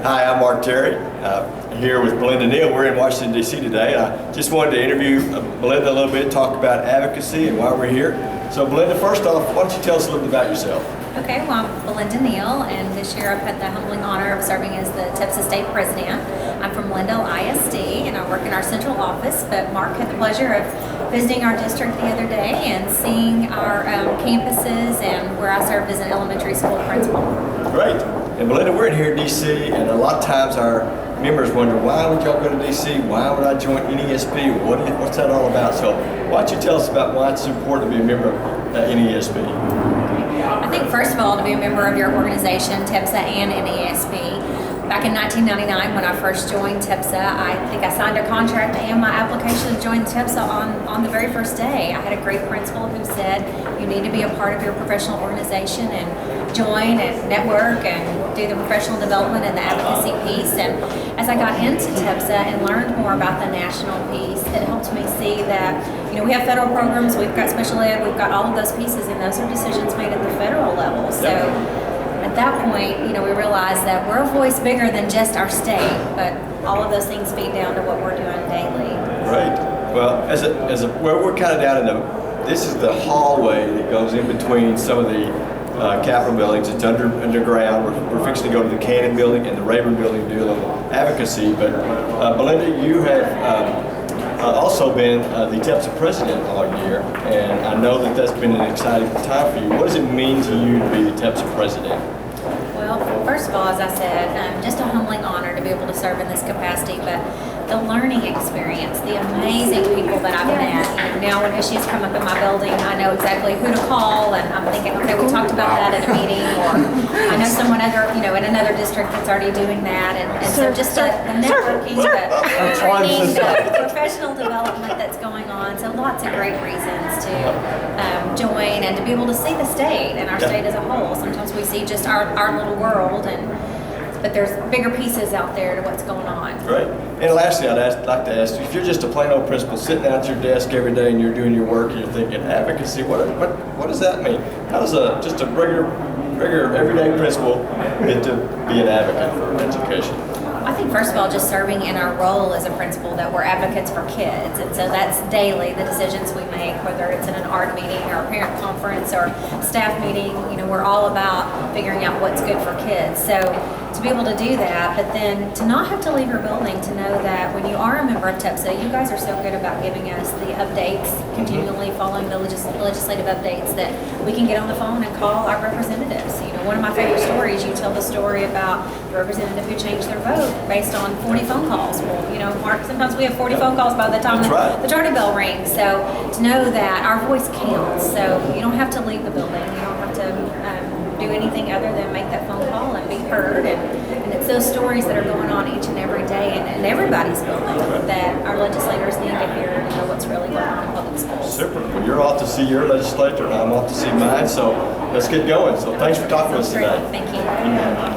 Hi, I'm Mark Terry, here with Belinda Neal. We're in Washington, D.C. today. I just wanted to interview Belinda a little bit, talk about advocacy and why we're here. So Belinda, first off, why don't you tell us a little bit about yourself? Okay, well, I'm Belinda Neal, and this year I've had the humbling honor of serving as the TEPSA State President. I'm from Lindale ISD, and I work in our central office, but Mark had the pleasure of visiting our district the other day and seeing our campuses and where I served as an elementary school principal. Great. And Belinda, we're in here in D.C., and a lot of times our members wonder, why would y'all go to D.C.? Why would I join NESB? What's that all about? So why don't you tell us about why it's important to be a member of NESB? I think, first of all, to be a member of your organization, TEPSA and NESB. Back in 1999, when I first joined TEPSA, I think I signed a contract and my application to join TEPSA on the very first day. I had a great principal who said, you need to be a part of your professional organization and join and network and do the professional development and the advocacy piece. And as I got into TEPSA and learned more about the national piece, it helped me see that, we have federal programs, we've got special ed, we've got all of those pieces, and those are decisions made at the federal level. So at that point, we realized that we're a voice bigger than just our state, but all of those things feed down to what we're doing daily. Right. Well, well, we're kind of down in this is the hallway that goes in between some of the Capitol buildings. It's underground. We're fixing to go to the Cannon building and the Rayburn building to do a little advocacy. But Belinda, you have also been the TEPSA president all year, and I know that that's been an exciting time for you. What does it mean to you to be the TEPSA president? Well, first of all, as I said, just a humbling honor to be able to serve in this capacity, but the learning experience, the amazing people that I've met. Now when issues come up in my building, I know exactly who to call, and I'm thinking, okay, we talked about that at a meeting, or I know someone in another district that's already doing that, and so just the networking, the training, the professional development that's going on. So lots of great reasons to join and to be able to see the state and our state as a whole. Sometimes we see just our little world, but there's bigger pieces out there to what's going on. Right. And lastly, I'd like to ask you, if you're just a plain old principal sitting down at your desk every day and you're doing your work and you're thinking advocacy, what does that mean? How does just a regular everyday principal get to be an advocate for education? I think, first of all, just serving in our role as a principal, that we're advocates for kids. And so that's daily, the decisions we make, whether it's in an art meeting or a parent conference or staff meeting, we're all about figuring out what's good for kids. So to be able to do that, but then to not have to leave your building, to know that when you are a member of TEPSA, you guys are so good about giving us the updates, continually following the legislative updates, that we can get on the phone and call our representatives. One of my favorite stories, you tell the story about the representative who changed their vote based on 40 phone calls. Well, Mark, sometimes we have 40 phone calls by the time the tardy bell rings. So to know that our voice counts, so you don't have to leave the building, you don't have to do anything other than make that phone call and be heard. And it's those stories that are going on each and every day in everybody's building that our legislators need to hear and know what's really going on in public schools. Super. Well, you're off to see your legislator and I'm off to see mine, so let's get going. So thanks for talking to us today. Thank you.